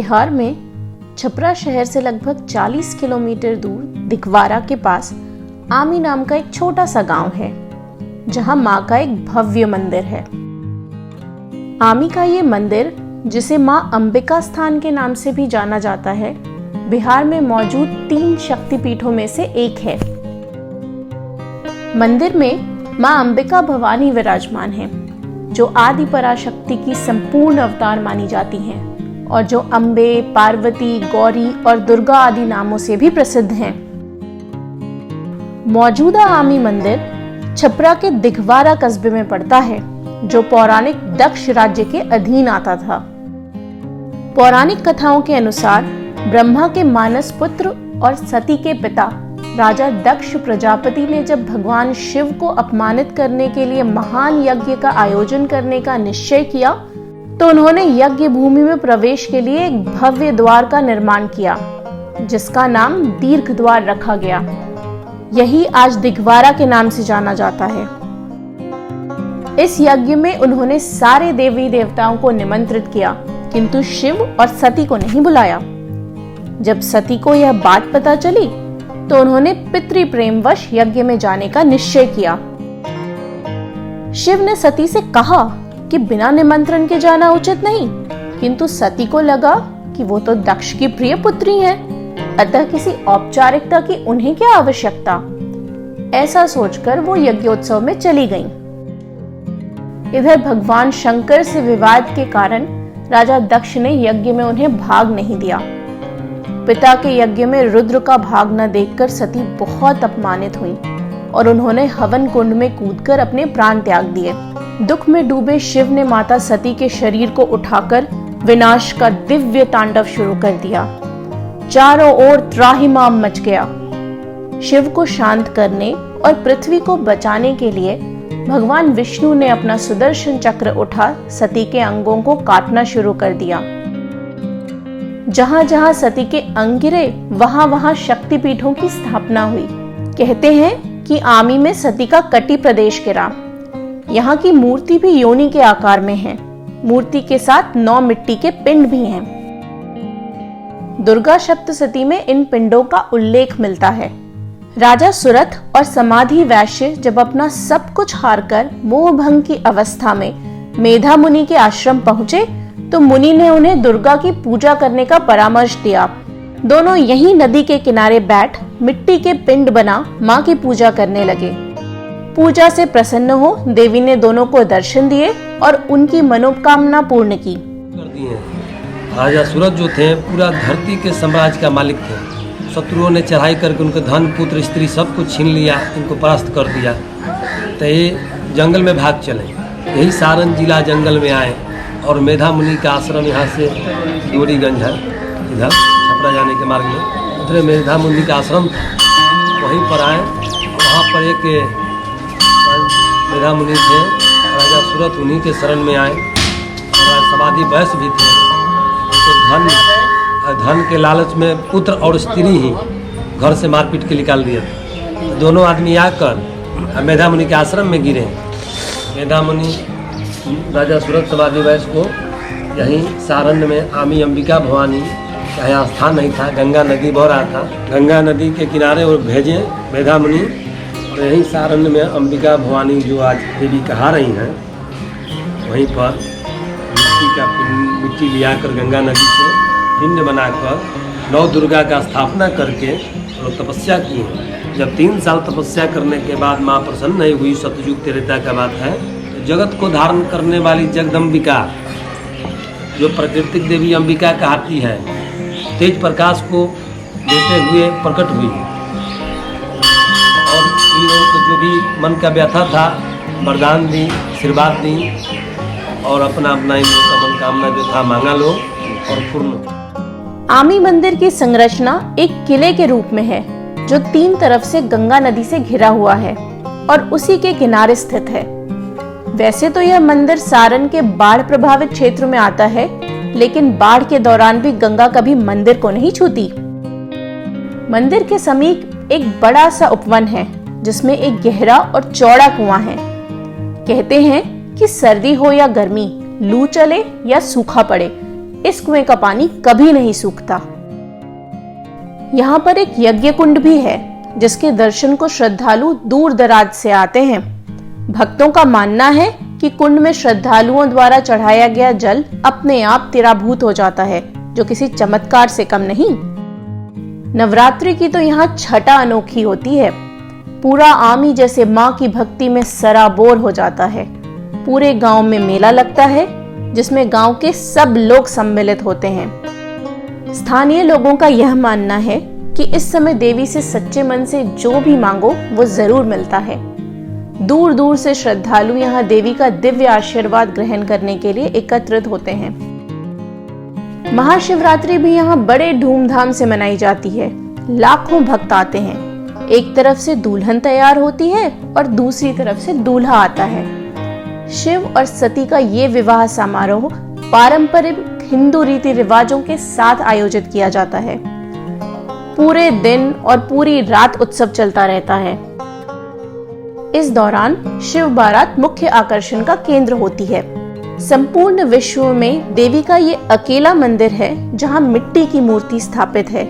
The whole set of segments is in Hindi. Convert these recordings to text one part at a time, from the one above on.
बिहार में छपरा शहर से लगभग 40 किलोमीटर दूर दिघवारा के पास आमी नाम का एक छोटा सा गांव है, जहां मां का एक भव्य मंदिर है। आमी का ये मंदिर, जिसे मां अंबिका स्थान के नाम से भी जाना जाता है, बिहार में मौजूद 3 शक्तिपीठों में से एक है। मंदिर में मां अंबिका भवानी विराजमान हैं, जो आदि पराशक्ति की संपूर्ण अवतार मानी जाती हैं और जो अंबे, पार्वती, गौरी और दुर्गा आदि नामों से भी प्रसिद्ध हैं। मौजूदा आमी मंदिर छपरा के दिघवारा कस्बे में पड़ता है, जो पौराणिक दक्ष राज्य के अधीन आता था। पौराणिक कथाओं के अनुसार ब्रह्मा के मानस पुत्र और सती के पिता राजा दक्ष प्रजापति ने जब भगवान शिव को अपमानित करने के लिए महान यज्ञ का आयोजन करने का निश्चय किया, तो उन्होंने यज्ञ भूमि में प्रवेश के लिए एक भव्य द्वार का निर्माण किया, जिसका नाम दीर्घ द्वार रखा गया। यही आज दिघवारा के नाम से जाना जाता है। इस यज्ञ में उन्होंने सारे देवी देवताओं को निमंत्रित किया, किंतु शिव और सती को नहीं बुलाया। जब सती को यह बात पता चली, तो उन्होंने पितृ प्रेमवश यज्ञ में जाने का निश्चय किया। शिव ने सती से कहा कि बिना निमंत्रण के जाना उचित नहीं, किंतु सती को लगा कि वो तो दक्ष की प्रिय पुत्री हैं, अतः किसी औपचारिकता की उन्हें क्या आवश्यकता। ऐसा सोचकर वो यज्ञोत्सव में चली गईं। इधर भगवान शंकर से विवाद के कारण राजा दक्ष ने यज्ञ में उन्हें भाग नहीं दिया। पिता के यज्ञ में रुद्र का भाग न देखकर सती बहुत अपमानित हुई और उन्होंने हवन कुंड में कूदकर अपने प्राण त्याग दिए। दुख में डूबे शिव ने माता सती के शरीर को उठाकर विनाश का दिव्य तांडव शुरू कर दिया। चारों ओर त्राहिमाम मच गया। शिव को शांत करने और पृथ्वी को बचाने के लिए भगवान विष्णु ने अपना सुदर्शन चक्र उठा सती के अंगों को काटना शुरू कर दिया। जहां जहां सती के अंग गिरे, वहां वहां शक्तिपीठों की स्थापना हुई। कहते हैं कि आमी में सती का कटी प्रदेश गिरा। यहाँ की मूर्ति भी योनि के आकार में है। मूर्ति के साथ 9 मिट्टी के पिंड भी हैं। दुर्गा सप्तशती में इन पिंडों का उल्लेख मिलता है। राजा सुरथ और समाधि वैश्य जब अपना सब कुछ हारकर मोहभंग की अवस्था में मेधा मुनि के आश्रम पहुंचे, तो मुनि ने उन्हें दुर्गा की पूजा करने का परामर्श दिया। दोनों यहीं नदी के किनारे बैठ मिट्टी के पिंड बना मां की पूजा करने लगे। पूजा से प्रसन्न हो देवी ने दोनों को दर्शन दिए और उनकी मनोकामना पूर्ण की। राजा सूरज जो थे पूरा धरती के साम्राज्य का मालिक थे। शत्रुओं ने चढ़ाई करके उनके धन, पुत्र, स्त्री सब कुछ छीन लिया, इनको परास्त कर दिया। तो ये जंगल में भाग चले। यही सारण जिला जंगल में आए और मेधा मुनि का आश्रम यहाँ से डोरीगंज है, इधर छपरा जाने के मार्ग में। उधर मेधा मुनि का आश्रम था, वहीं पर आए। वहाँ पर एक मेधा मुनि थे, राजा सूरथ उन्हीं के शरण में आए और समाधि वैश्य भी थे। तो धन के लालच में पुत्र और स्त्री ही घर से मारपीट के निकाल दिए थे। तो दोनों आदमी आकर मेधा मुनि के आश्रम में गिरे। मेधा मुनि राजा सूरथ समाधि वैश्य को यहीं सारण में आमी अंबिका भवानी का यहाँ स्थान नहीं था, गंगा नदी बह रहा था, गंगा नदी के किनारे और भेजे मेधा मुनि। और यहीं सारण में अंबिका भवानी जो आज देवी कहा रही हैं, वहीं पर मिट्टी लिया कर गंगा नदी से पिंड बनाकर नौ दुर्गा का स्थापना करके और तपस्या की है। जब 3 साल तपस्या करने के बाद माँ प्रसन्न नहीं हुई, सतयुग त्रेता का बात है, तो जगत को धारण करने वाली जगदम्बिका, जो प्राकृतिक देवी अंबिका कहती है, तेज प्रकाश को देते हुए प्रकट हुई और इन लोगों को जो भी मन का व्यथा था वरदान दी, आशीर्वाद दी और अपना अपना इन लोगों का मनोकामना जो था मांगा लो और पूर्ण। आमी मंदिर की संरचना एक किले के रूप में है, जो 3 तरफ से गंगा नदी से घिरा हुआ है और उसी के किनारे स्थित है। वैसे तो यह मंदिर सारण के बाढ़ प्रभावित क्षेत्र में आता है, लेकिन बाढ़ के दौरान भी गंगा कभी मंदिर को नहीं छूती। मंदिर के समीप एक बड़ा सा उपवन है, जिसमें एक गहरा और चौड़ा कुआं है। कहते हैं कि सर्दी हो या गर्मी, लू चले या सूखा पड़े, इस कुएं का पानी कभी नहीं सूखता। यहाँ पर एक यज्ञ कुंड भी है जिसके दर्शन को श्रद्धालु दूर दराज से आते हैं। भक्तों का मानना है कि कुंड में श्रद्धालुओं द्वारा चढ़ाया गया जल अपने आप तिराभूत हो जाता है, जो किसी चमत्कार से कम नहीं। नवरात्रि की तो यहाँ छठा अनोखी होती है। पूरा आमी जैसे माँ की भक्ति में सराबोर हो जाता है। पूरे गांव में मेला लगता है जिसमें गांव के सब लोग सम्मिलित होते हैं। स्थानीय लोगों का यह मानना है कि इस समय देवी से सच्चे मन से जो भी मांगो वो जरूर मिलता है। दूर दूर से श्रद्धालु यहाँ देवी का दिव्य आशीर्वाद ग्रहण करने के लिए एकत्रित होते हैं। महाशिवरात्रि भी यहाँ बड़े धूमधाम से मनाई जाती है। लाखों भक्त आते हैं। एक तरफ से दुल्हन तैयार होती है और दूसरी तरफ से दूल्हा आता है। शिव और सती का ये विवाह समारोह पारंपरिक हिंदू रीति रिवाजों के साथ आयोजित किया जाता है। पूरे दिन और पूरी रात उत्सव चलता रहता है। इस दौरान शिव बारात मुख्य आकर्षण का केंद्र होती है। संपूर्ण विश्व में देवी का ये अकेला मंदिर है जहां मिट्टी की मूर्ति स्थापित है।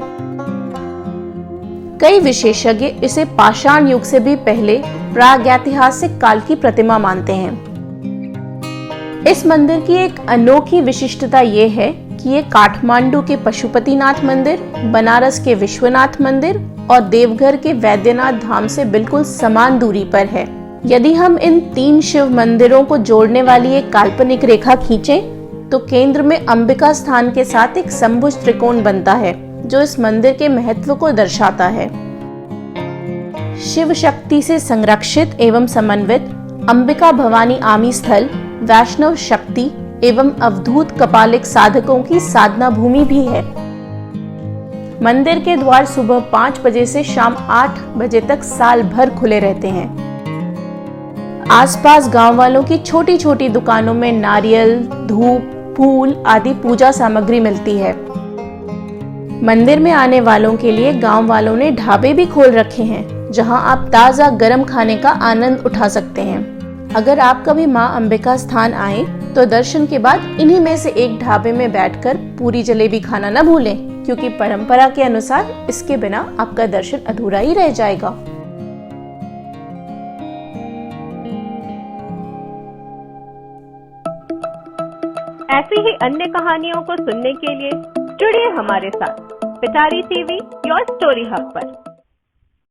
कई विशेषज्ञ इसे पाषाण युग से भी पहले प्रागैतिहासिक काल की प्रतिमा मानते हैं। इस मंदिर की एक अनोखी विशिष्टता ये है कि ये काठमांडू के पशुपतिनाथ मंदिर, बनारस के विश्वनाथ मंदिर और देवघर के वैद्यनाथ धाम से बिल्कुल समान दूरी पर है। यदि हम इन 3 शिव मंदिरों को जोड़ने वाली एक काल्पनिक रेखा खींचें, तो केंद्र में अंबिका स्थान के साथ एक समभुज त्रिकोण बनता है, जो इस मंदिर के महत्व को दर्शाता है। शिव शक्ति से संरक्षित एवं समन्वित अंबिका भवानी आमी स्थल वैष्णव शक्ति एवं अवधूत कपालिक साधकों की साधना भूमि भी है। मंदिर के द्वार सुबह 5 बजे से शाम 8 बजे तक साल भर खुले रहते हैं। आसपास गांव वालों की छोटी छोटी दुकानों में नारियल, धूप, फूल आदि पूजा सामग्री मिलती है। मंदिर में आने वालों के लिए गांव वालों ने ढाबे भी खोल रखे हैं, जहां आप ताजा गरम खाने का आनंद उठा सकते हैं। अगर आप कभी मां अंबिका स्थान आए तो दर्शन के बाद इन्हीं में से एक ढाबे में बैठकर पूरी जलेबी खाना न भूलें, क्योंकि परंपरा के अनुसार इसके बिना आपका दर्शन अधूरा ही रह जाएगा। ऐसी ही अन्य कहानियों को सुनने के लिए जुड़िए हमारे साथ पिटारी टीवी योर स्टोरी हब पर।